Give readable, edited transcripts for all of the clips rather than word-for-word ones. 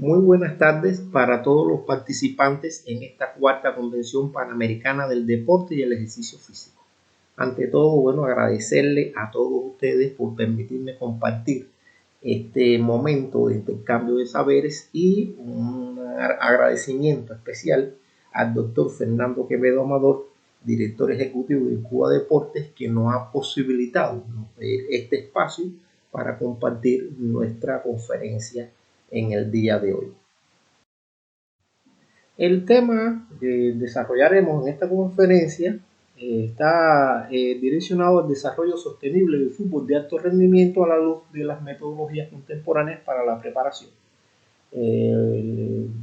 Muy buenas tardes para todos los participantes en esta cuarta Convención Panamericana del Deporte y el Ejercicio Físico. Ante todo, agradecerle a todos ustedes por permitirme compartir este momento de intercambio de saberes y un agradecimiento especial al doctor Fernando Quevedo Amador, director ejecutivo de Cuba Deportes, que nos ha posibilitado este espacio para compartir nuestra conferencia en el día de hoy. El tema que desarrollaremos en esta conferencia está direccionado al desarrollo sostenible del fútbol de alto rendimiento a la luz de las metodologías contemporáneas para la preparación.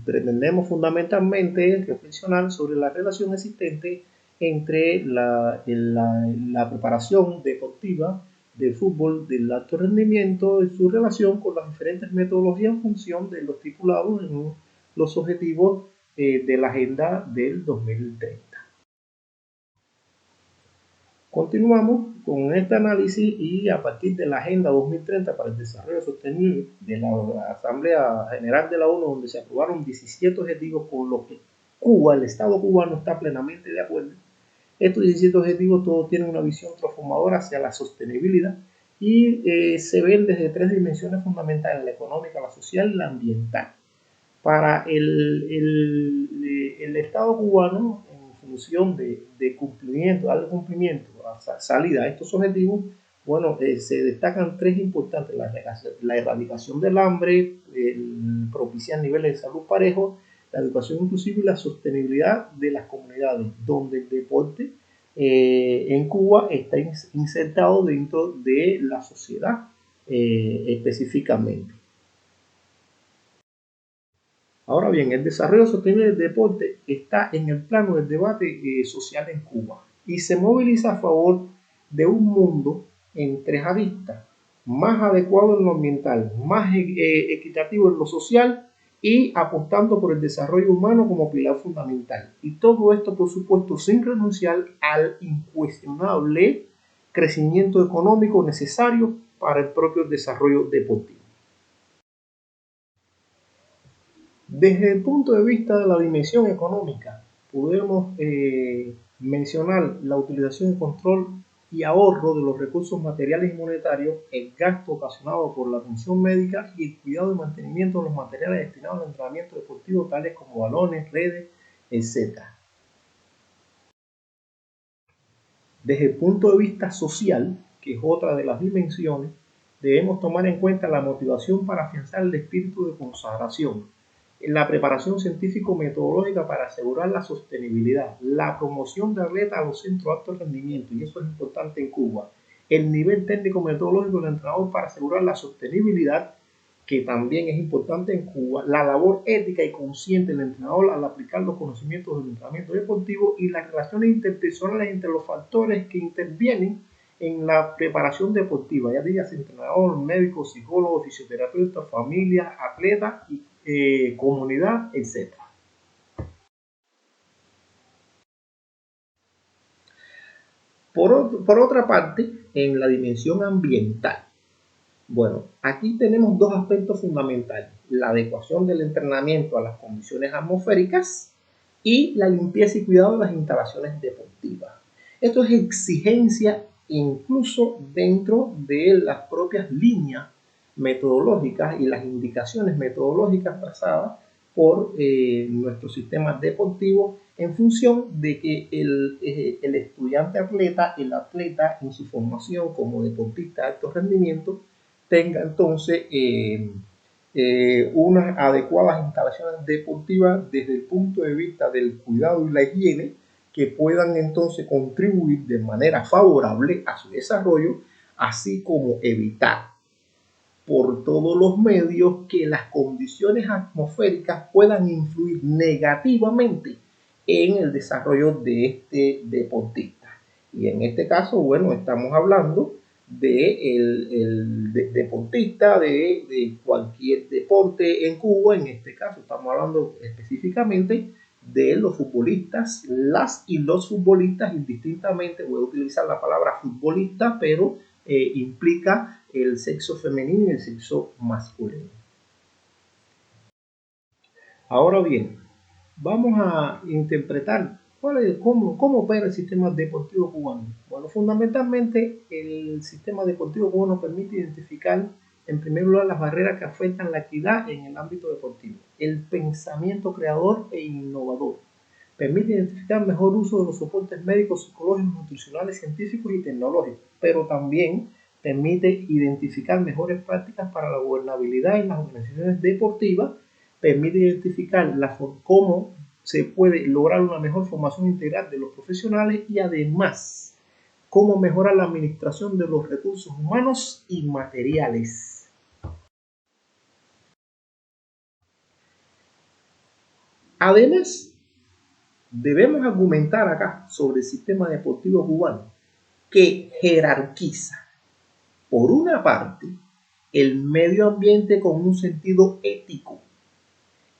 Pretendemos fundamentalmente reflexionar sobre la relación existente entre la preparación deportiva del fútbol del alto rendimiento y su relación con las diferentes metodologías en función de los estipulados en los objetivos de la agenda del 2030. Continuamos con este análisis y a partir de la Agenda 2030 para el Desarrollo Sostenible de la Asamblea General de la ONU, donde se aprobaron 17 objetivos con los que Cuba, el Estado cubano, está plenamente de acuerdo. Estos 17 objetivos todos tienen una visión transformadora hacia la sostenibilidad y se ven desde tres dimensiones fundamentales: la económica, la social y la ambiental. Para el Estado cubano, en función de cumplimiento, darle cumplimiento, salida a estos objetivos, se destacan tres importantes: la erradicación del hambre, propiciar niveles de salud parejos, la educación inclusiva y la sostenibilidad de las comunidades, donde el deporte en Cuba está insertado dentro de la sociedad específicamente. Ahora bien, el desarrollo sostenible del deporte está en el plano del debate social en Cuba y se moviliza a favor de un mundo en tres aristas: más adecuado en lo ambiental, más equitativo en lo social y apostando por el desarrollo humano como pilar fundamental. Y todo esto, por supuesto, sin renunciar al incuestionable crecimiento económico necesario para el propio desarrollo deportivo. Desde el punto de vista de la dimensión económica, podemos mencionar la utilización, control y ahorro de los recursos materiales y monetarios, el gasto ocasionado por la atención médica y el cuidado y mantenimiento de los materiales destinados al entrenamiento deportivo, tales como balones, redes, etc. Desde el punto de vista social, que es otra de las dimensiones, debemos tomar en cuenta la motivación para afianzar el espíritu de consagración, la preparación científico-metodológica para asegurar la sostenibilidad, la promoción de atletas a los centros de alto rendimiento, y eso es importante en Cuba, el nivel técnico-metodológico del entrenador para asegurar la sostenibilidad, que también es importante en Cuba, la labor ética y consciente del entrenador al aplicar los conocimientos del entrenamiento deportivo y las relaciones interpersonales entre los factores que intervienen en la preparación deportiva, ya digas entrenador, médico, psicólogo, fisioterapeuta, familia, atleta y comunidad, etc. Por otra parte, en la dimensión ambiental, aquí tenemos dos aspectos fundamentales: la adecuación del entrenamiento a las condiciones atmosféricas y la limpieza y cuidado de las instalaciones deportivas. Esto es exigencia incluso dentro de las propias líneas metodológicas y las indicaciones metodológicas trazadas por nuestro sistema deportivo, en función de que el estudiante atleta, el atleta en su formación como deportista de alto rendimiento, tenga entonces unas adecuadas instalaciones deportivas desde el punto de vista del cuidado y la higiene, que puedan entonces contribuir de manera favorable a su desarrollo, así como evitar por todos los medios que las condiciones atmosféricas puedan influir negativamente en el desarrollo de este deportista. Y en este caso, estamos hablando de deportista de cualquier deporte en Cuba. En este caso estamos hablando específicamente de los futbolistas, las y los futbolistas, indistintamente. Voy a utilizar la palabra futbolista, pero implica el sexo femenino y el sexo masculino. Ahora bien, vamos a interpretar cómo opera el sistema deportivo cubano. Bueno, fundamentalmente el sistema deportivo cubano permite identificar, en primer lugar, las barreras que afectan la equidad en el ámbito deportivo, el pensamiento creador e innovador. Permite identificar mejor uso de los soportes médicos, psicológicos, nutricionales, científicos y tecnológicos, pero también permite identificar mejores prácticas para la gobernabilidad en las organizaciones deportivas, permite identificar cómo se puede lograr una mejor formación integral de los profesionales y además cómo mejorar la administración de los recursos humanos y materiales. Además, debemos argumentar acá sobre el sistema deportivo cubano que jerarquiza, por una parte, el medio ambiente con un sentido ético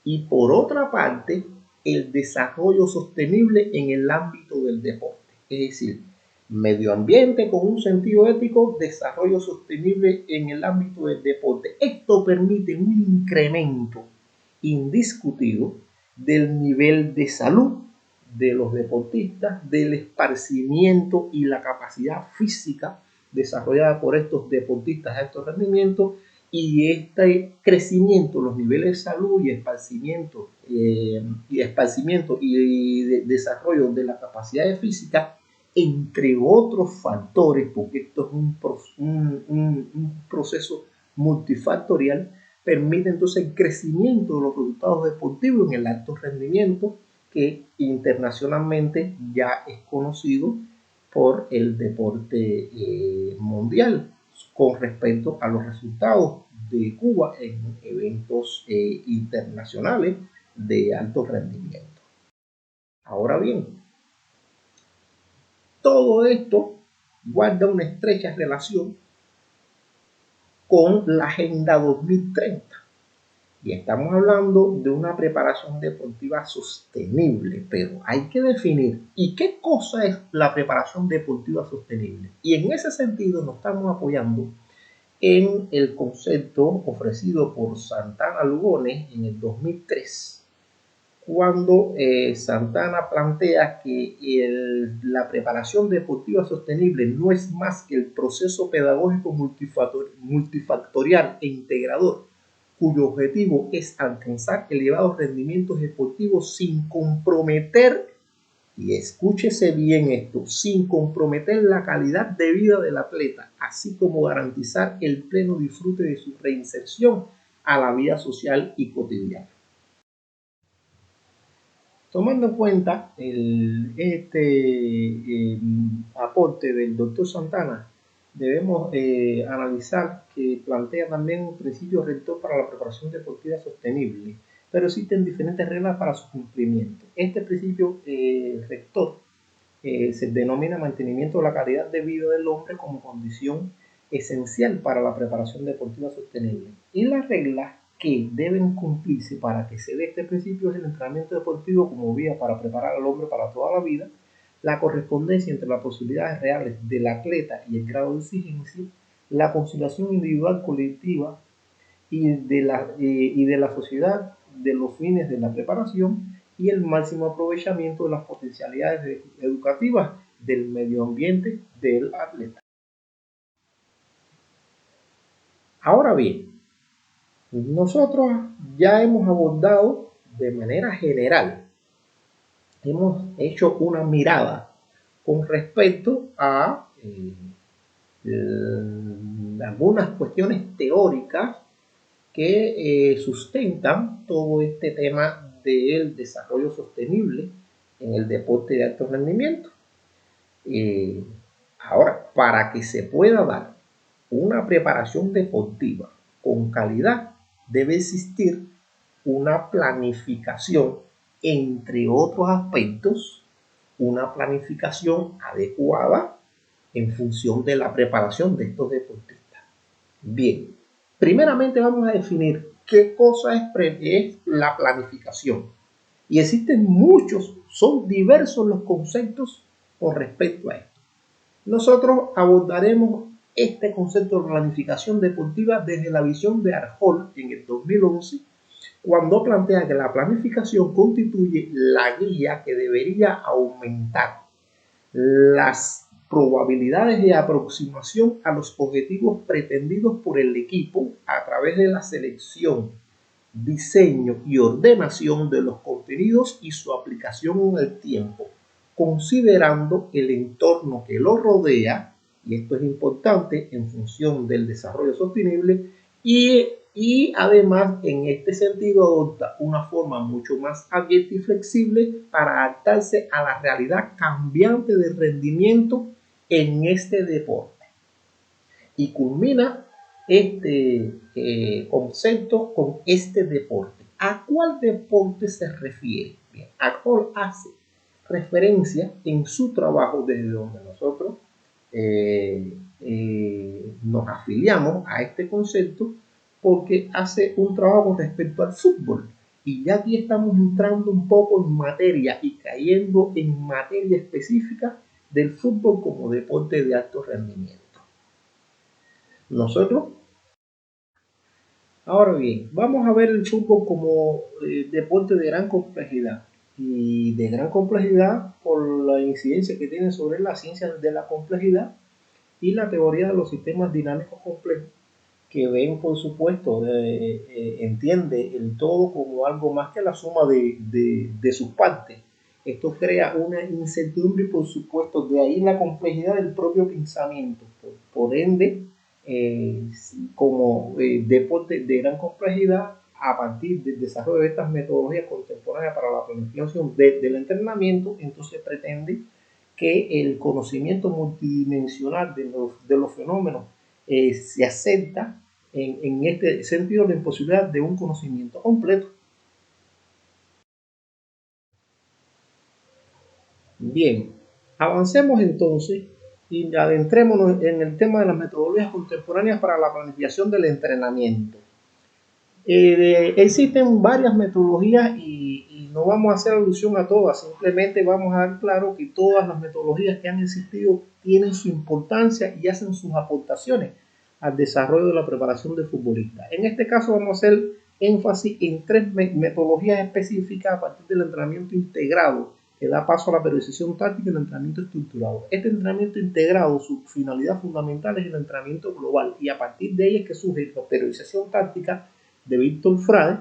y por otra parte, el desarrollo sostenible en el ámbito del deporte. Es decir, medio ambiente con un sentido ético, desarrollo sostenible en el ámbito del deporte. Esto permite un incremento indiscutido del nivel de salud de los deportistas, del esparcimiento y la capacidad física desarrollada por estos deportistas de alto rendimiento, y este crecimiento, los niveles de salud y esparcimiento y desarrollo de la capacidad física, entre otros factores, porque esto es un proceso multifactorial, permite entonces el crecimiento de los resultados deportivos en el alto rendimiento, que internacionalmente ya es conocido por el deporte mundial con respecto a los resultados de Cuba en eventos internacionales de alto rendimiento. Ahora bien, todo esto guarda una estrecha relación con la Agenda 2030. Y estamos hablando de una preparación deportiva sostenible, pero hay que definir ¿y qué cosa es la preparación deportiva sostenible? Y en ese sentido nos estamos apoyando en el concepto ofrecido por Santana Lugones en el 2003, cuando Santana plantea que la preparación deportiva sostenible no es más que el proceso pedagógico multifactorial e integrador, cuyo objetivo es alcanzar elevados rendimientos deportivos sin comprometer, y escúchese bien esto, sin comprometer la calidad de vida del atleta, así como garantizar el pleno disfrute de su reinserción a la vida social y cotidiana. Tomando en cuenta aporte del doctor Santana, debemos analizar que plantea también un principio rector para la preparación deportiva sostenible, pero existen diferentes reglas para su cumplimiento. Este principio rector se denomina mantenimiento de la calidad de vida del hombre como condición esencial para la preparación deportiva sostenible. Y las reglas que deben cumplirse para que se dé este principio es el entrenamiento deportivo como vía para preparar al hombre para toda la vida, la correspondencia entre las posibilidades reales del atleta y el grado de exigencia, la conciliación individual colectiva y de la sociedad de los fines de la preparación y el máximo aprovechamiento de las potencialidades educativas del medio ambiente del atleta. Ahora bien, nosotros ya hemos abordado de manera general, hemos hecho una mirada con respecto a algunas cuestiones teóricas que sustentan todo este tema del desarrollo sostenible en el deporte de alto rendimiento. Ahora, para que se pueda dar una preparación deportiva con calidad, debe existir una planificación, entre otros aspectos, una planificación adecuada en función de la preparación de estos deportistas. Bien, primeramente vamos a definir qué cosa es la planificación. Y existen muchos, son diversos los conceptos con respecto a esto. Nosotros abordaremos este concepto de planificación deportiva desde la visión de Arjol en el 2011, cuando plantea que la planificación constituye la guía que debería aumentar las probabilidades de aproximación a los objetivos pretendidos por el equipo a través de la selección, diseño y ordenación de los contenidos y su aplicación en el tiempo, considerando el entorno que lo rodea, y esto es importante en función del desarrollo sostenible, y además en este sentido adopta una forma mucho más abierta y flexible para adaptarse a la realidad cambiante de rendimiento en este deporte. Y culmina este concepto con este deporte. ¿A cuál deporte se refiere? Bien, Acol hace referencia en su trabajo desde donde nosotros nos afiliamos a este concepto, porque hace un trabajo respecto al fútbol. Y ya aquí estamos entrando un poco en materia y cayendo en materia específica del fútbol como deporte de alto rendimiento. Nosotros, ahora bien, vamos a ver el fútbol como deporte de gran complejidad, y de gran complejidad por la incidencia que tiene sobre la ciencia de la complejidad y la teoría de los sistemas dinámicos complejos, que ven, por supuesto, entiende el todo como algo más que la suma de sus partes. Esto crea una incertidumbre y, por supuesto, de ahí la complejidad del propio pensamiento. Por ende, como deporte de gran complejidad, a partir del desarrollo de estas metodologías contemporáneas para la planificación del entrenamiento, entonces pretende que el conocimiento multidimensional de los fenómenos se acepta en este sentido la imposibilidad de un conocimiento completo. Bien, avancemos entonces y adentrémonos en el tema de las metodologías contemporáneas para la planificación del entrenamiento. Existen varias metodologías y no vamos a hacer alusión a todas, simplemente vamos a dar claro que todas las metodologías que han existido tienen su importancia y hacen sus aportaciones al desarrollo de la preparación de futbolistas. En este caso vamos a hacer énfasis en tres metodologías específicas a partir del entrenamiento integrado, que da paso a la periodización táctica y el entrenamiento estructurado. Este entrenamiento integrado, su finalidad fundamental es el entrenamiento global, y a partir de ella es que surge la periodización táctica de Víctor Frade,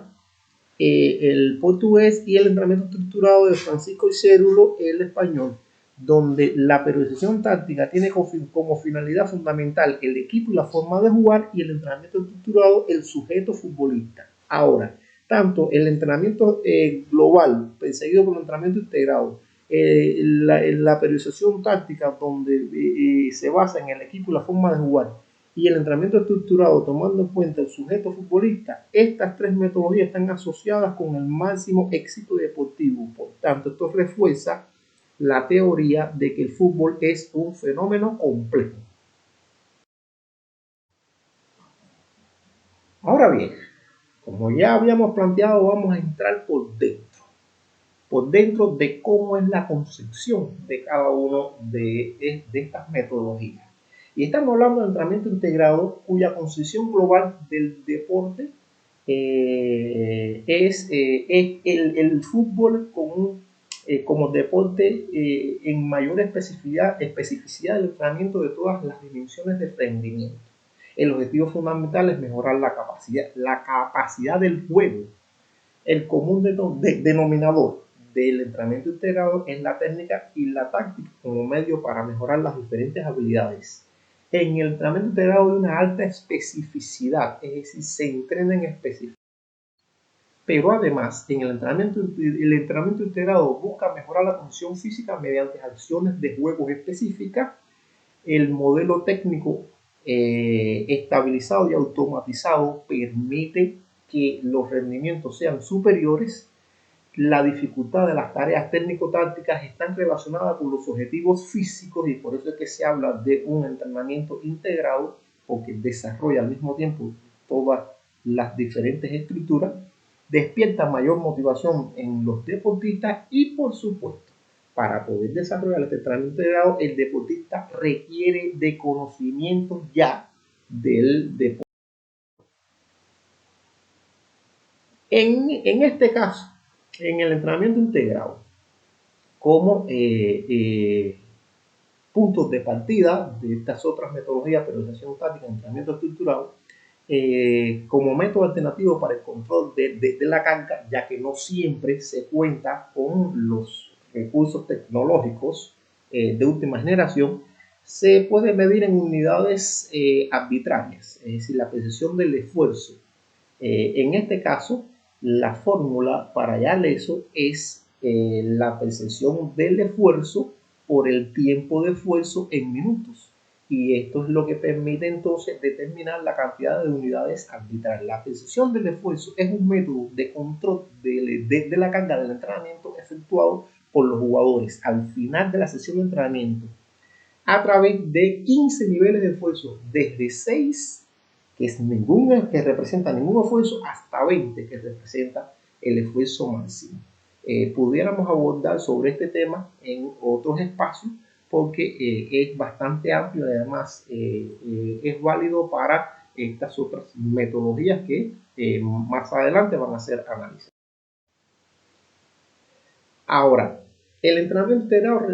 el portugués, y el entrenamiento estructurado de Francisco Cérulo, el español, donde la periodización táctica tiene como finalidad fundamental el equipo y la forma de jugar, y el entrenamiento estructurado el sujeto futbolista. Ahora, tanto el entrenamiento global, seguido por el entrenamiento integrado, la periodización táctica, donde se basa en el equipo y la forma de jugar, y el entrenamiento estructurado tomando en cuenta el sujeto futbolista, estas tres metodologías están asociadas con el máximo éxito deportivo. Por tanto, esto refuerza la teoría de que el fútbol es un fenómeno complejo. Ahora bien, como ya habíamos planteado, vamos a entrar por dentro de cómo es la concepción de cada uno de estas metodologías. Y estamos hablando de entrenamiento integrado, cuya concepción global del deporte es el fútbol como deporte en mayor especificidad del entrenamiento de todas las dimensiones de rendimiento. El objetivo fundamental es mejorar la capacidad del juego. El común denominador del entrenamiento integrado es la técnica y la táctica como medio para mejorar las diferentes habilidades. En el entrenamiento integrado hay una alta especificidad, es decir, se entrena en específico. Pero además, en el entrenamiento integrado busca mejorar la condición física mediante acciones de juegos específicas. El modelo técnico estabilizado y automatizado permite que los rendimientos sean superiores. La dificultad de las tareas técnico-tácticas están relacionadas con los objetivos físicos, y por eso es que se habla de un entrenamiento integrado, porque desarrolla al mismo tiempo todas las diferentes estructuras, despierta mayor motivación en los deportistas y, por supuesto, para poder desarrollar este entrenamiento integrado, el deportista requiere de conocimientos ya del deporte. En este caso, en el entrenamiento integrado, como puntos de partida de estas otras metodologías, periodización táctica, entrenamiento estructurado, como método alternativo para el control de la carga, ya que no siempre se cuenta con los recursos tecnológicos de última generación, se puede medir en unidades arbitrarias, es decir, la precisión del esfuerzo. En este caso, la fórmula para hallar eso es la percepción del esfuerzo por el tiempo de esfuerzo en minutos. Y esto es lo que permite entonces determinar la cantidad de unidades arbitrarias. La percepción del esfuerzo es un método de control de la carga del entrenamiento efectuado por los jugadores al final de la sesión de entrenamiento a través de 15 niveles de esfuerzo, desde 6 que representa ningún esfuerzo hasta 20 que representa el esfuerzo máximo. Pudiéramos abordar sobre este tema en otros espacios porque es bastante amplio y además es válido para estas otras metodologías que más adelante van a ser análisis. Ahora, el entrenamiento integrado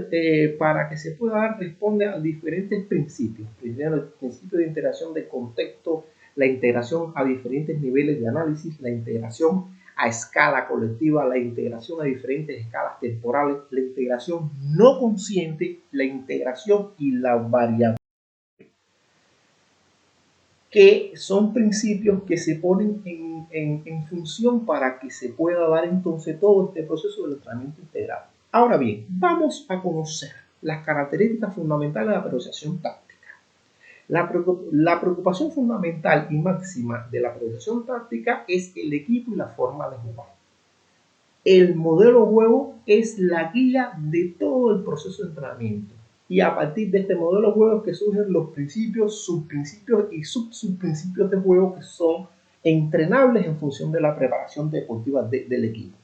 para que se pueda dar responde a diferentes principios. Primero, el principio de integración de contexto, la integración a diferentes niveles de análisis, la integración a escala colectiva, la integración a diferentes escalas temporales, la integración no consciente, la integración y la variabilidad, que son principios que se ponen en función para que se pueda dar entonces todo este proceso del entrenamiento integrado. Ahora bien, vamos a conocer las características fundamentales de la periodización táctica. La preocupación fundamental y máxima de la periodización táctica es el equipo y la forma de jugar. El modelo juego es la guía de todo el proceso de entrenamiento. Y a partir de este modelo de juego que surgen los principios, subprincipios y subprincipios de juego que son entrenables en función de la preparación deportiva del equipo.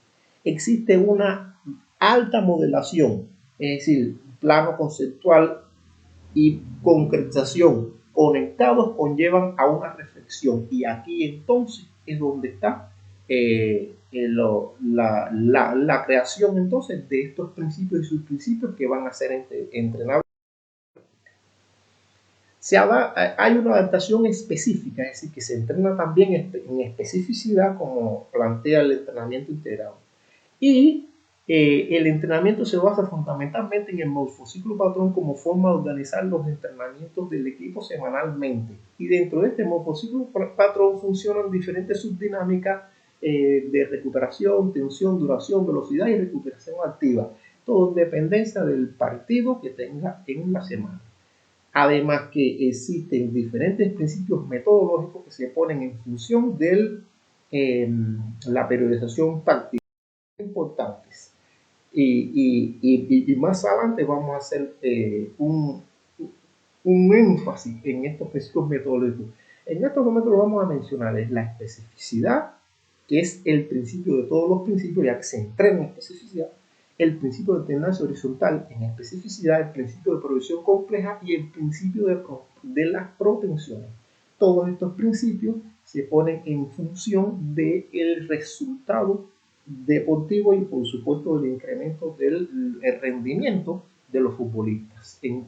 Existe una alta modelación, es decir, plano conceptual y concretización conectados conllevan a una reflexión, y aquí entonces es donde está la creación entonces de estos principios y subprincipios que van a ser entrenables. Hay una adaptación específica, es decir, que se entrena también en especificidad como plantea el entrenamiento integrado. Y el entrenamiento se basa fundamentalmente en el morfociclo patrón como forma de organizar los entrenamientos del equipo semanalmente. Y dentro de este morfociclo patrón funcionan diferentes subdinámicas de recuperación, tensión, duración, velocidad y recuperación activa. Todo en dependencia del partido que tenga en la semana. Además que existen diferentes principios metodológicos que se ponen en función de la periodización táctica importantes. Y más adelante vamos a hacer un énfasis en estos principios metodológicos. En estos momentos lo vamos a mencionar es la especificidad, que es el principio de todos los principios, ya que se entrena en especificidad, el principio de tendencia horizontal en especificidad, el principio de progresión compleja y el principio de las propensiones. Todos estos principios se ponen en función del resultado deportivo y por supuesto del incremento del rendimiento de los futbolistas en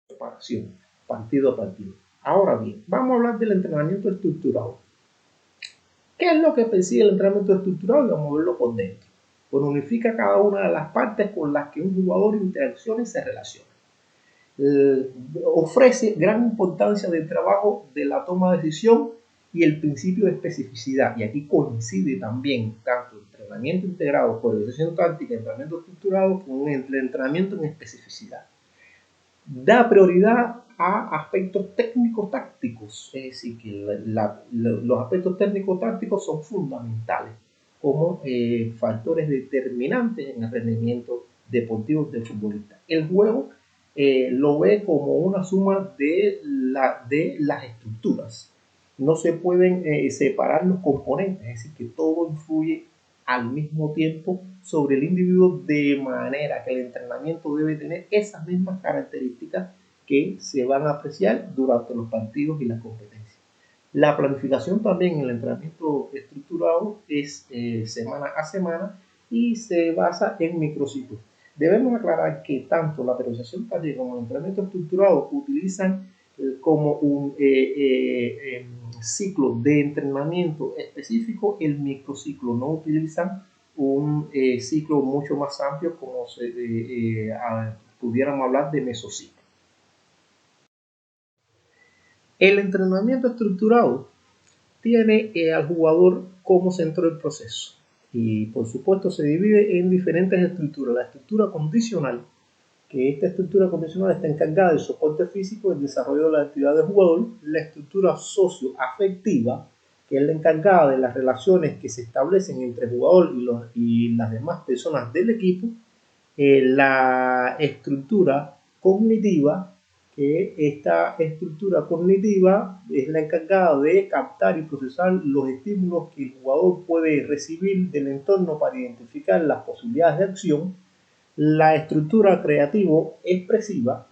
comparación, partido a partido. Ahora bien, vamos a hablar del entrenamiento estructurado. ¿Qué es lo que persigue el entrenamiento estructurado? Y vamos a verlo por dentro. Pues unifica cada una de las partes con las que un jugador interacciona y se relaciona. Ofrece gran importancia del trabajo de la toma de decisión y el principio de especificidad. Y aquí coincide también tanto entrenamiento integrado, periodización táctica, entrenamiento estructurado, con el entrenamiento en especificidad. Da prioridad a aspectos técnico-tácticos, es decir, que los aspectos técnico-tácticos son fundamentales como factores determinantes en el rendimiento deportivo del futbolista. El juego lo ve como una suma de las estructuras. No se pueden separar los componentes, es decir, que todo influye al mismo tiempo sobre el individuo, de manera que el entrenamiento debe tener esas mismas características que se van a apreciar durante los partidos y las competencias. La planificación también en el entrenamiento estructurado es semana a semana y se basa en microciclos. Debemos aclarar que tanto la periodización táctica como el entrenamiento estructurado utilizan como un ciclo de entrenamiento específico el microciclo, no utilizan un ciclo mucho más amplio como pudiéramos hablar de mesociclo. El entrenamiento estructurado tiene al jugador como centro del proceso y por supuesto se divide en diferentes estructuras. La estructura condicional, que esta estructura condicional está encargada del soporte físico y el desarrollo de la actividad del jugador. La estructura socioafectiva, que es la encargada de las relaciones que se establecen entre el jugador y las demás personas del equipo. La estructura cognitiva, que esta estructura cognitiva es la encargada de captar y procesar los estímulos que el jugador puede recibir del entorno para identificar las posibilidades de acción. La estructura creativo-expresiva,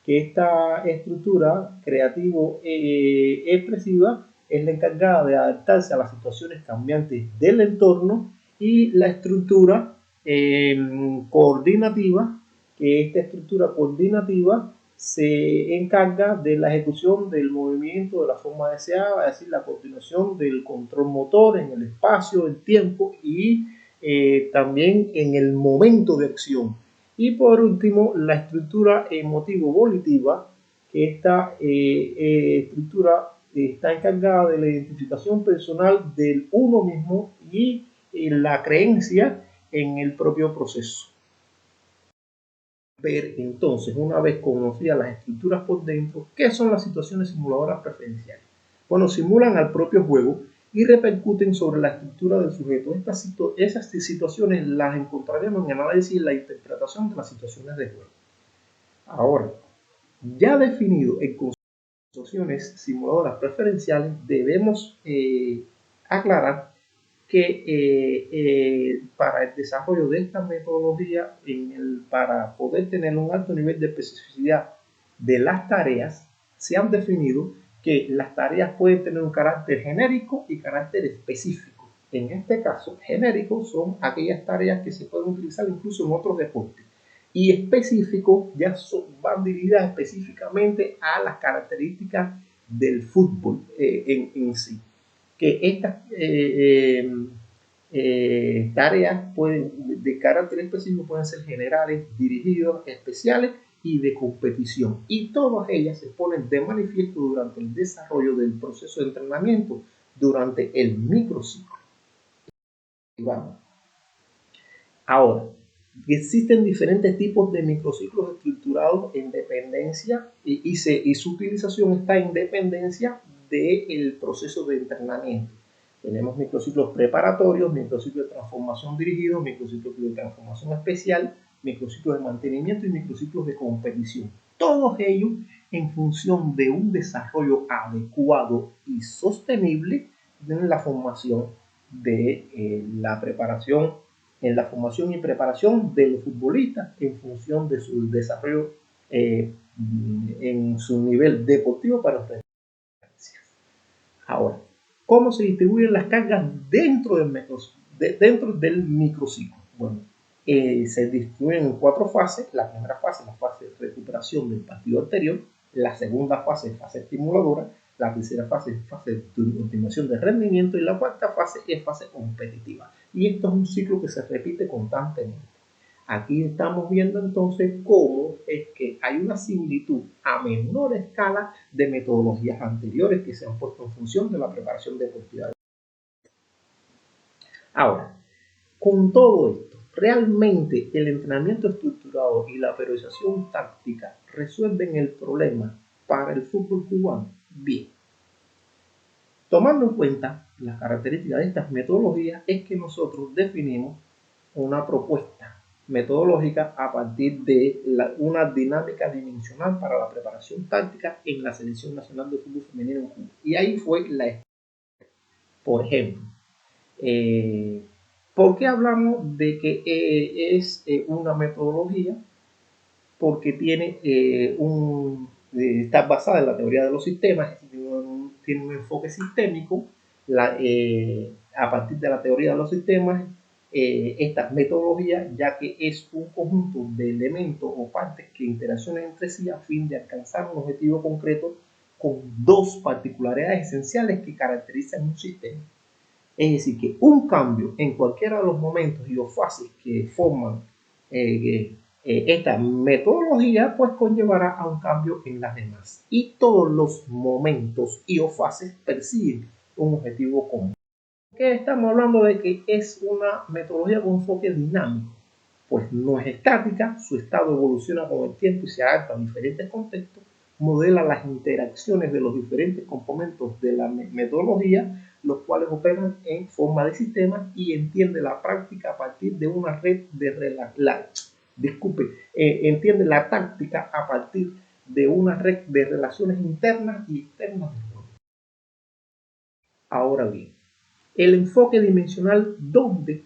que esta estructura creativo-expresiva es la encargada de adaptarse a las situaciones cambiantes del entorno, y la estructura coordinativa, que esta estructura coordinativa se encarga de la ejecución del movimiento de la forma deseada, es decir, la coordinación del control motor en el espacio, el tiempo y también en el momento de acción. Y por último, la estructura emotivo-volitiva, que esta estructura está encargada de la identificación personal del uno mismo y la creencia en el propio proceso. Ver entonces, una vez conocidas las estructuras por dentro, ¿qué son las situaciones simuladoras preferenciales? Bueno, simulan al propio juego y repercuten sobre la estructura del sujeto. Esas situaciones las encontraremos en el análisis y la interpretación de las situaciones de juego. Ahora, ya definido en situaciones simuladoras preferenciales, debemos aclarar que para el desarrollo de esta metodología, para poder tener un alto nivel de especificidad de las tareas, se han definido que las tareas pueden tener un carácter genérico y carácter específico. En este caso, genéricos son aquellas tareas que se pueden utilizar incluso en otros deportes, y específicos ya van dirigidas específicamente a las características del fútbol en sí. Que estas tareas de carácter específico pueden ser generales, dirigidos, especiales y de competición, y todas ellas se ponen de manifiesto durante el desarrollo del proceso de entrenamiento durante el microciclo. Vamos. Ahora, existen diferentes tipos de microciclos estructurados en dependencia y su utilización está en dependencia del proceso de entrenamiento. Tenemos microciclos preparatorios, microciclos de transformación dirigidos, microciclos de transformación especial, microciclos de mantenimiento y microciclos de competición. Todos ellos en función de un desarrollo adecuado y sostenible en la formación de la preparación, en la formación y preparación de los futbolistas en función de su desarrollo en su nivel deportivo para ustedes. Ahora, ¿cómo se distribuyen las cargas dentro del microciclo? Bueno, se distribuyen en 4 fases. La primera fase es la fase de recuperación del partido anterior. La segunda fase es fase estimuladora. La tercera fase es fase de continuación de rendimiento. Y la cuarta fase es fase competitiva. Y esto es un ciclo que se repite constantemente. Aquí estamos viendo entonces cómo es que hay una similitud a menor escala de metodologías anteriores que se han puesto en función de la preparación deportiva. Ahora, con todo esto, ¿realmente el entrenamiento estructurado y la periodización táctica resuelven el problema para el fútbol cubano? Bien. Tomando en cuenta las características de estas metodologías, es que nosotros definimos una propuesta metodológica a partir de una dinámica dimensional para la preparación táctica en la Selección Nacional de Fútbol Femenino en Cuba. Y ahí fue por ejemplo, ¿por qué hablamos de que es una metodología? Porque tiene está basada en la teoría de los sistemas, tiene un enfoque sistémico a partir de la teoría de los sistemas. Esta metodología, ya que es un conjunto de elementos o partes que interaccionan entre sí a fin de alcanzar un objetivo concreto con dos particularidades esenciales que caracterizan un sistema. Es decir, que un cambio en cualquiera de los momentos y o fases que forman esta metodología, pues conllevará a un cambio en las demás. Y todos los momentos y o fases persiguen un objetivo común. ¿Qué estamos hablando de que es una metodología con enfoque dinámico? Pues no es estática, su estado evoluciona con el tiempo y se adapta a diferentes contextos, modela las interacciones de los diferentes componentes de la metodología, los cuales operan en forma de sistema, y entiende la práctica a partir de una red de entiende la táctica a partir de una red de relaciones internas y externas del juego. Ahora bien, el enfoque dimensional, ¿dónde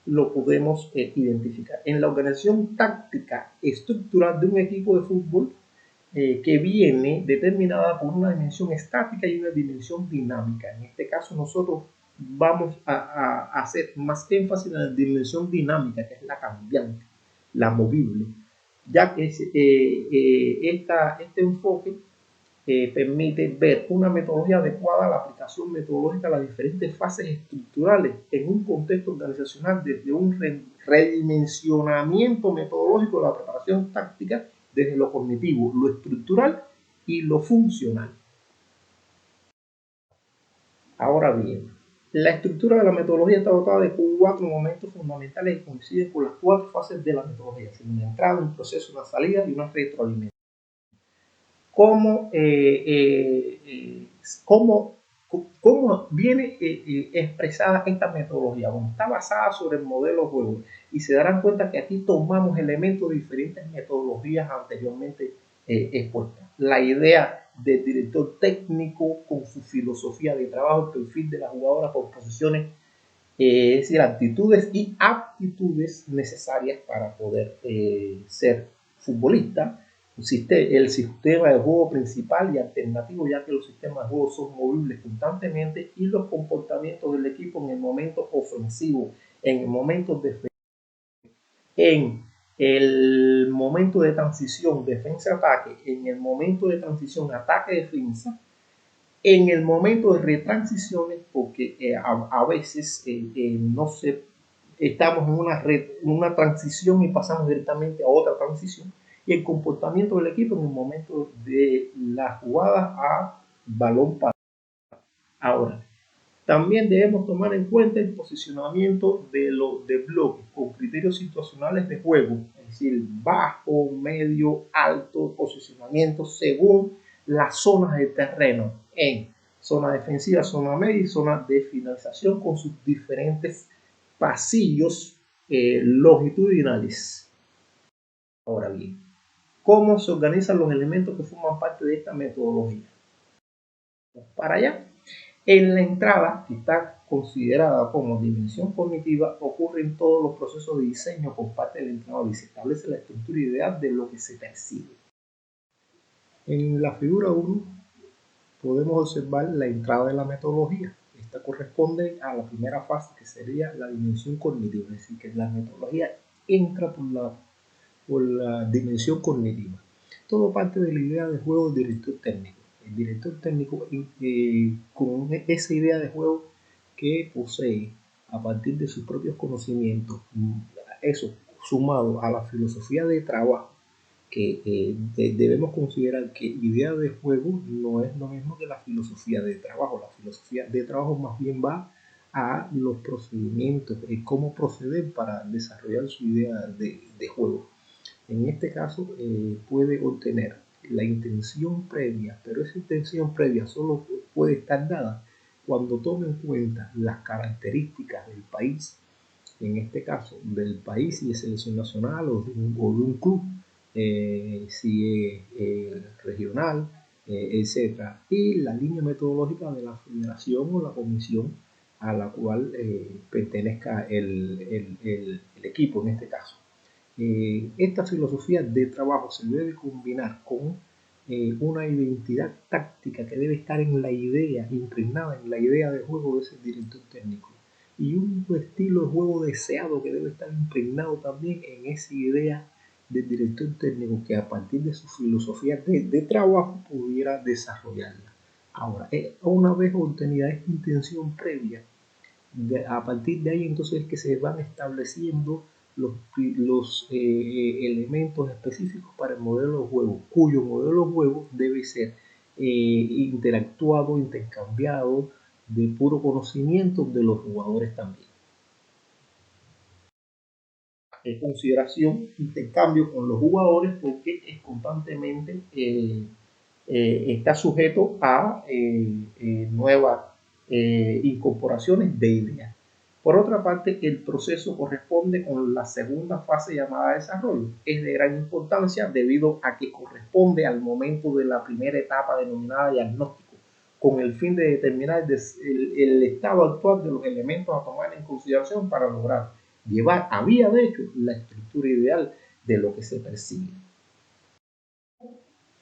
lo podemos identificar? En la organización táctica estructural de un equipo de fútbol que viene determinada por una dimensión estática y una dimensión dinámica. En este caso nosotros vamos a hacer más énfasis en la dimensión dinámica, que es la cambiante, la movible, ya que este enfoque permite ver una metodología adecuada a la aplicación metodológica a las diferentes fases estructurales en un contexto organizacional, desde un redimensionamiento metodológico de la preparación táctica, desde lo cognitivo, lo estructural y lo funcional. Ahora bien, la estructura de la metodología está dotada de 4 momentos fundamentales que coinciden con las 4 fases de la metodología: una entrada, un proceso, una salida y una retroalimentación. ¿Cómo viene expresada esta metodología? Bueno, está basada sobre el modelo juego, y se darán cuenta que aquí tomamos elementos de diferentes metodologías anteriormente expuestas. La idea del director técnico con su filosofía de trabajo, el perfil de la jugadora por posiciones, es decir, actitudes y aptitudes necesarias para poder ser futbolista. El sistema de juego principal y alternativo, ya que los sistemas de juego son movibles constantemente, y los comportamientos del equipo en el momento ofensivo, en el momento defensivo, en el momento de transición defensa-ataque, en el momento de transición ataque-defensa, en el momento de retransiciones, porque a veces no sé, estamos en una transición y pasamos directamente a otra transición, y el comportamiento del equipo en el momento de la jugada a balón parado. Ahora, también debemos tomar en cuenta el posicionamiento de bloques con criterios situacionales de juego, es decir, bajo, medio, alto, posicionamiento según las zonas de terreno, en zona defensiva, zona media y zona de finalización, con sus diferentes pasillos longitudinales. Ahora bien, ¿cómo se organizan los elementos que forman parte de esta metodología? Para allá. En la entrada, que está considerada como dimensión cognitiva, ocurren todos los procesos de diseño por parte del entrenador y se establece la estructura ideal de lo que se percibe. En la figura 1 podemos observar la entrada de la metodología. Esta corresponde a la primera fase, que sería la dimensión cognitiva, es decir, que la metodología entra por la dimensión cognitiva. Todo parte de la idea de juego del director técnico. El director técnico, con esa idea de juego que posee a partir de sus propios conocimientos, eso sumado a la filosofía de trabajo, que debemos considerar que idea de juego no es lo mismo que la filosofía de trabajo. La filosofía de trabajo más bien va a los procedimientos, cómo proceder para desarrollar su idea de juego. En este caso puede obtener la intención previa, pero esa intención previa solo puede estar dada cuando tome en cuenta las características del país, en este caso del país y de selección nacional o de un club, si es regional, etc. Y la línea metodológica de la federación o la comisión a la cual pertenezca el equipo en este caso. Esta filosofía de trabajo se debe combinar con una identidad táctica que debe estar en la idea, impregnada en la idea de juego de ese director técnico. Y un estilo de juego deseado que debe estar impregnado también en esa idea del director técnico que a partir de su filosofía de trabajo pudiera desarrollarla. Ahora, una vez obtenida esta intención previa, a partir de ahí entonces es que se van estableciendo los elementos específicos para el modelo de juego, cuyo modelo de juego debe ser interactuado, intercambiado, de puro conocimiento de los jugadores también. En consideración, intercambio con los jugadores porque es constantemente está sujeto a nuevas incorporaciones de ideas. Por otra parte, el proceso corresponde con la segunda fase llamada desarrollo. Es de gran importancia debido a que corresponde al momento de la primera etapa denominada diagnóstico, con el fin de determinar el estado actual de los elementos a tomar en consideración para lograr llevar a vía de hecho la estructura ideal de lo que se persigue.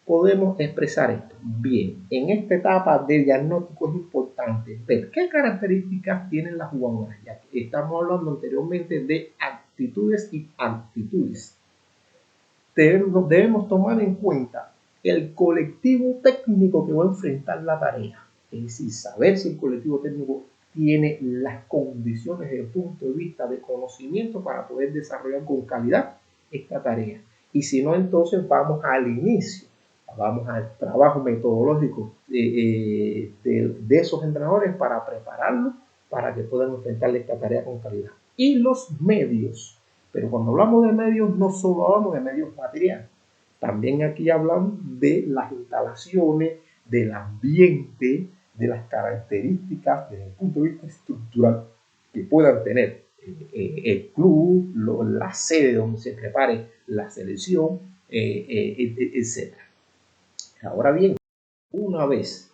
Podemos expresar esto? Bien, en esta etapa de diagnóstico es importante ver qué características tienen las jugadoras, ya que estamos hablando anteriormente de actitudes y aptitudes. Debemos tomar en cuenta el colectivo técnico que va a enfrentar la tarea, es decir, saber si el colectivo técnico tiene las condiciones desde el punto de vista de conocimiento para poder desarrollar con calidad esta tarea. Y si no, entonces vamos al inicio, vamos al trabajo metodológico de esos entrenadores para prepararlos para que puedan enfrentar esta tarea con calidad. Y los medios, pero cuando hablamos de medios no solo hablamos de medios materiales, también aquí hablamos de las instalaciones, del ambiente, de las características desde el punto de vista estructural que puedan tener el club, la sede donde se prepare la selección, etc. Ahora bien, una vez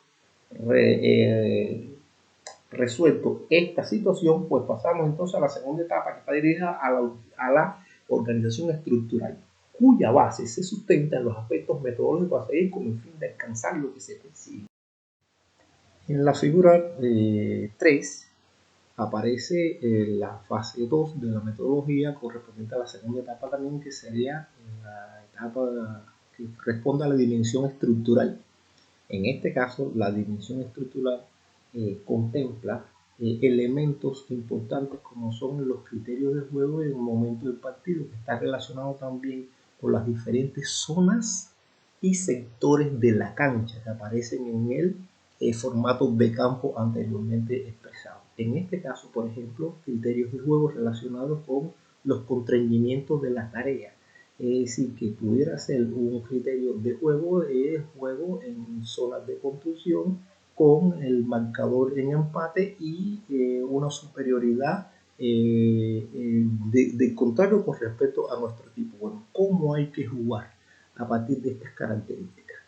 resuelto esta situación, pues pasamos entonces a la segunda etapa que está dirigida a la organización estructural, cuya base se sustenta en los aspectos metodológicos a seguir con el fin de alcanzar lo que se persigue. En la figura 3 aparece la fase 2 de la metodología correspondiente a la segunda etapa también, que sería la etapa que responde a la dimensión estructural. En este caso, la dimensión estructural contempla elementos importantes como son los criterios de juego en el momento del partido, que está relacionado también con las diferentes zonas y sectores de la cancha que aparecen en el formato de campo anteriormente expresado. En este caso, por ejemplo, criterios de juego relacionados con los constreñimientos de la tarea. Es decir, que pudiera ser un criterio de juego en zonas de construcción con el marcador en empate y una superioridad de contrario con respecto a nuestro equipo. Bueno, ¿cómo hay que jugar a partir de estas características?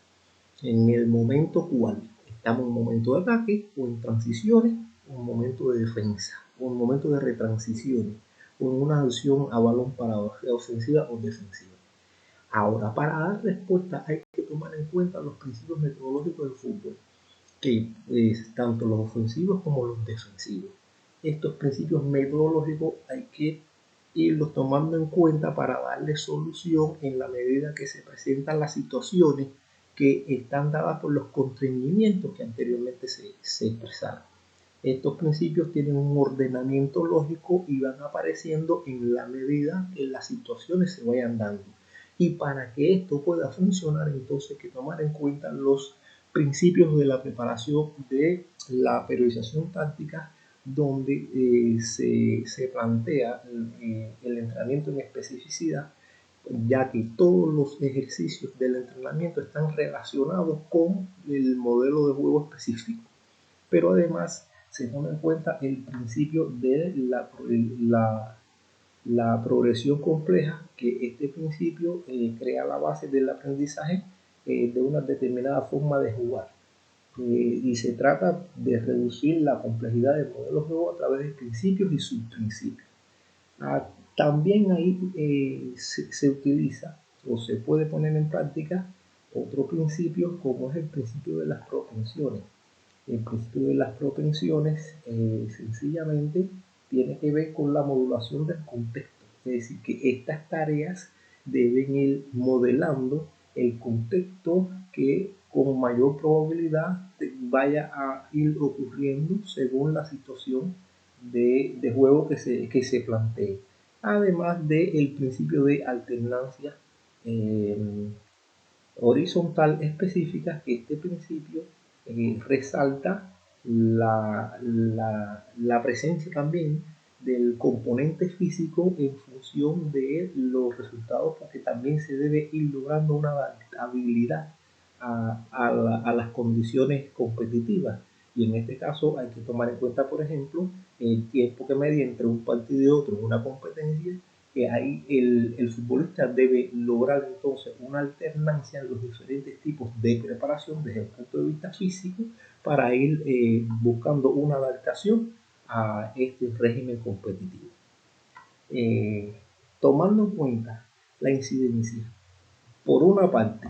En el momento cual estamos en un momento de ataque o en transiciones, un momento de defensa, o un momento de retransiciones, o en una acción a balón parado, ofensiva o defensiva. Ahora, para dar respuesta hay que tomar en cuenta los principios metodológicos del fútbol, que es tanto los ofensivos como los defensivos. Estos principios metodológicos hay que irlos tomando en cuenta para darle solución en la medida que se presentan las situaciones que están dadas por los constreñimientos que anteriormente se expresaron. Estos principios tienen un ordenamiento lógico y van apareciendo en la medida que las situaciones se vayan dando. Y para que esto pueda funcionar, entonces hay que tomar en cuenta los principios de la preparación de la periodización táctica, donde se plantea el entrenamiento en especificidad, ya que todos los ejercicios del entrenamiento están relacionados con el modelo de juego específico. Pero además se toma en cuenta el principio de la progresión compleja, que este principio crea la base del aprendizaje de una determinada forma de jugar. Y se trata de reducir la complejidad del modelo de juego a través de principios y subprincipios. También ahí se utiliza o se puede poner en práctica Otro principio, como es el principio de las propensiones. El principio de las propensiones sencillamente tiene que ver con la modulación del contexto. Es decir, que estas tareas deben ir modelando el contexto que con mayor probabilidad vaya a ir ocurriendo según la situación de juego que se plantee. Además del principio de alternancia horizontal específica, que este principio resalta la presencia también del componente físico en función de los resultados, porque también se debe ir logrando una adaptabilidad a las condiciones competitivas. Y en este caso hay que tomar en cuenta, por ejemplo, el tiempo que media entre un partido y otro en una competencia, que ahí el futbolista debe lograr entonces una alternancia en los diferentes tipos de preparación desde el punto de vista físico para ir buscando una adaptación a este régimen competitivo. Tomando en cuenta la incidencia, por una parte,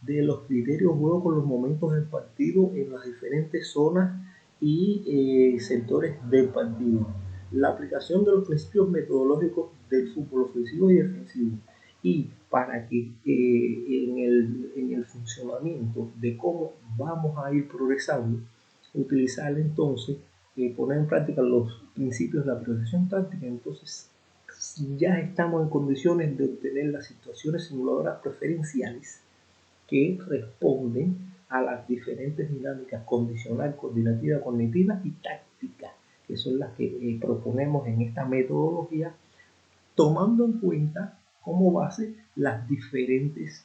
de los criterios juego con los momentos del partido en las diferentes zonas y sectores del partido, la aplicación de los principios metodológicos del fútbol ofensivo y defensivo, y para que en el funcionamiento de cómo vamos a ir progresando, utilizar entonces, poner en práctica los principios de la priorización táctica. Entonces ya estamos en condiciones de obtener las situaciones simuladoras preferenciales que responden a las diferentes dinámicas condicional, coordinativa, cognitiva y táctica, que son las que proponemos en esta metodología, tomando en cuenta como base las diferentes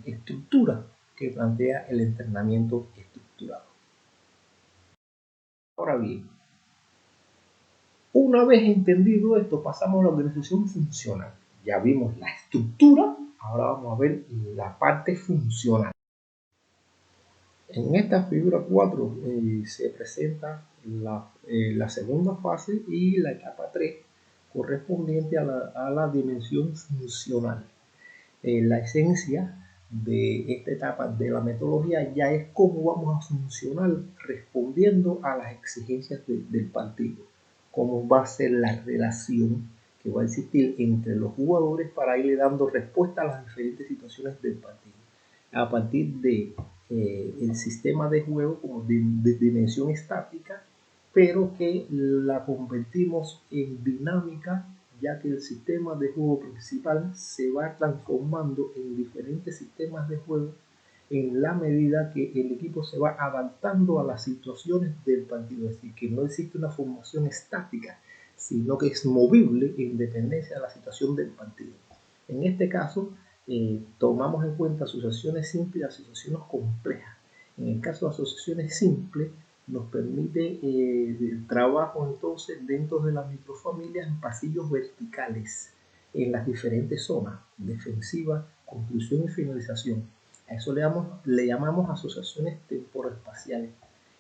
estructuras que plantea el entrenamiento estructurado. Ahora bien, una vez entendido esto, pasamos a la organización funcional. Ya vimos la estructura, ahora vamos a ver la parte funcional. En esta figura 4 se presenta la segunda fase y la etapa 3 correspondiente a la dimensión funcional. La esencia de esta etapa de la metodología ya es cómo vamos a funcionar respondiendo a las exigencias del partido, cómo va a ser la relación que va a existir entre los jugadores para irle dando respuesta a las diferentes situaciones del partido. A partir de el sistema de juego como de dimensión estática, pero que la convertimos en dinámica, ya que el sistema de juego principal se va transformando en diferentes sistemas de juego en la medida que el equipo se va adaptando a las situaciones del partido. Es decir, que no existe una formación estática, sino que es movible en dependencia de la situación del partido. En este caso, tomamos en cuenta asociaciones simples y asociaciones complejas. En el caso de asociaciones simples, nos permite el trabajo entonces dentro de las microfamilias en pasillos verticales en las diferentes zonas, defensiva, conclusión y finalización. A eso le llamamos asociaciones temporoespaciales.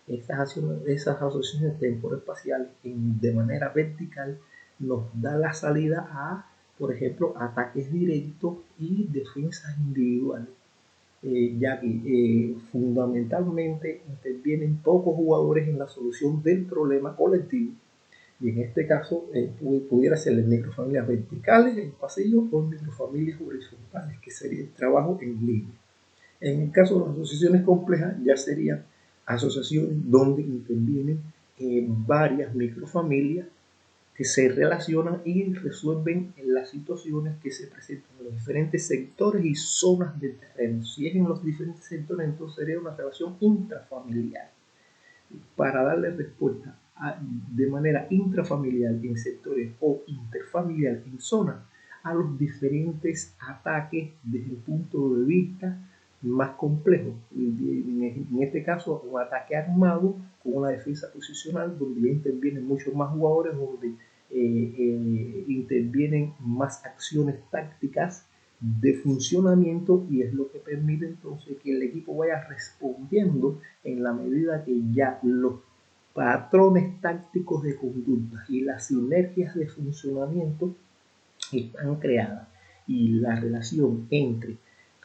Esas asociaciones temporoespaciales de manera vertical nos da la salida a, por ejemplo, ataques directos y defensas individuales. Ya que fundamentalmente intervienen pocos jugadores en la solución del problema colectivo, y en este caso pudiera ser en microfamilias verticales en pasillo o en microfamilias horizontales, que sería el trabajo en línea. En el caso de las asociaciones complejas ya serían asociaciones donde intervienen varias microfamilias que se relacionan y resuelven las situaciones que se presentan en los diferentes sectores y zonas del terreno. Si es en los diferentes sectores, entonces sería una relación intrafamiliar. Para darle respuesta de manera intrafamiliar en sectores o interfamiliar en zonas a los diferentes ataques desde el punto de vista más complejo. En este caso, un ataque armado con una defensa posicional donde intervienen muchos más jugadores, donde intervienen más acciones tácticas de funcionamiento, y es lo que permite entonces que el equipo vaya respondiendo en la medida que ya los patrones tácticos de conducta y las sinergias de funcionamiento están creadas, y la relación entre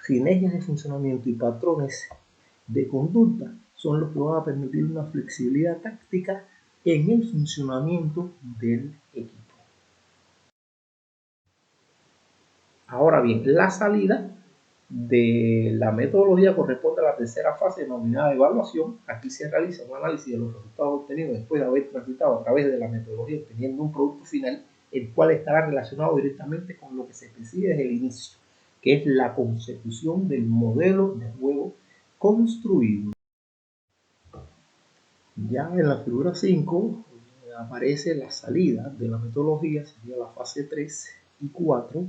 sinergias de funcionamiento y patrones de conducta son los que van a permitir una flexibilidad táctica en el funcionamiento del equipo. Ahora bien, la salida de la metodología corresponde a la tercera fase denominada evaluación. Aquí se realiza un análisis de los resultados obtenidos después de haber transitado a través de la metodología obteniendo un producto final, el cual estará relacionado directamente con lo que se persigue desde el inicio, que es la consecución del modelo de juego construido. Ya en la figura 5 aparece la salida de la metodología, sería la fase 3 y 4.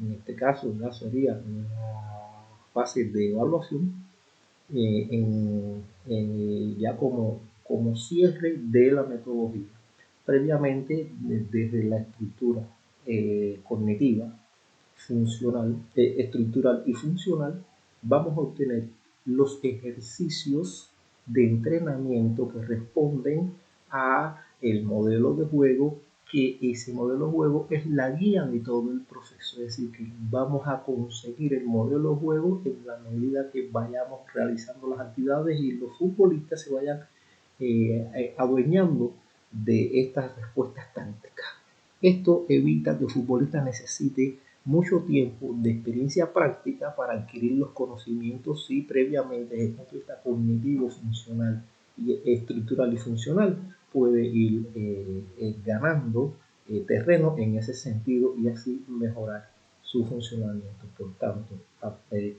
En este caso ya sería la fase de evaluación, ya como cierre de la metodología. Previamente, desde la estructura cognitiva, funcional, estructural y funcional, vamos a obtener los ejercicios de entrenamiento que responden a el modelo de juego, que ese modelo de juego es la guía de todo el proceso. Es decir, que vamos a conseguir el modelo de juego en la medida que vayamos realizando las actividades y los futbolistas se vayan adueñando de estas respuestas tácticas. Esto evita que el futbolista necesite mucho tiempo de experiencia práctica para adquirir los conocimientos si previamente desde el punto de vista cognitivo, funcional y estructural y funcional puede ir ganando terreno en ese sentido y así mejorar su funcionamiento. Por tanto,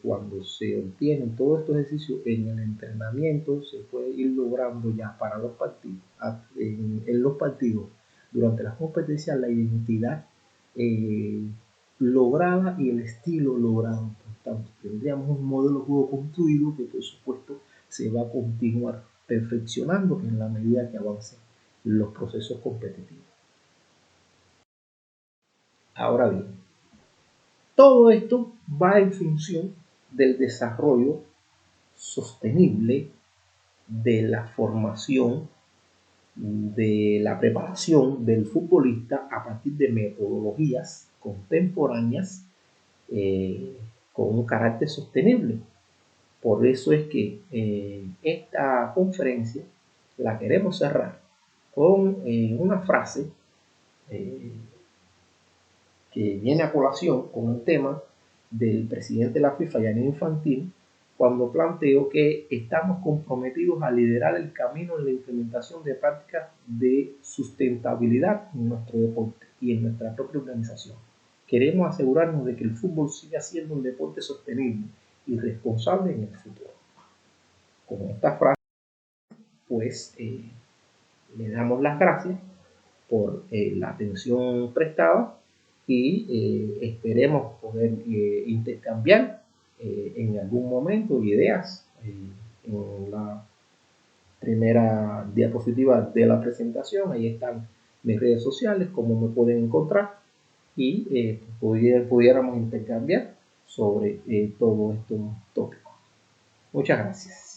cuando se obtienen todos estos ejercicios en el entrenamiento, se puede ir logrando ya para los partidos, en los partidos, durante las competencias, la identidad lograda y el estilo logrado. Por tanto, tendríamos un modelo de juego construido que por supuesto se va a continuar perfeccionando en la medida que avancen los procesos competitivos. Ahora bien, todo esto va en función del desarrollo sostenible de la formación, de la preparación del futbolista a partir de metodologías contemporáneas con un carácter sostenible. Por eso es que esta conferencia la queremos cerrar con una frase que viene a colación con el tema del presidente de la FIFA, Gianni Infantino, cuando planteó que estamos comprometidos a liderar el camino en la implementación de prácticas de sustentabilidad en nuestro deporte y en nuestra propia organización. Queremos asegurarnos de que el fútbol siga siendo un deporte sostenible y responsable en el futuro. Con esta frase, pues le damos las gracias por la atención prestada y esperemos poder intercambiar en algún momento ideas. En la primera diapositiva de la presentación, ahí están mis redes sociales, cómo me pueden encontrar y pudiéramos intercambiar sobre todos estos tópicos. Muchas gracias.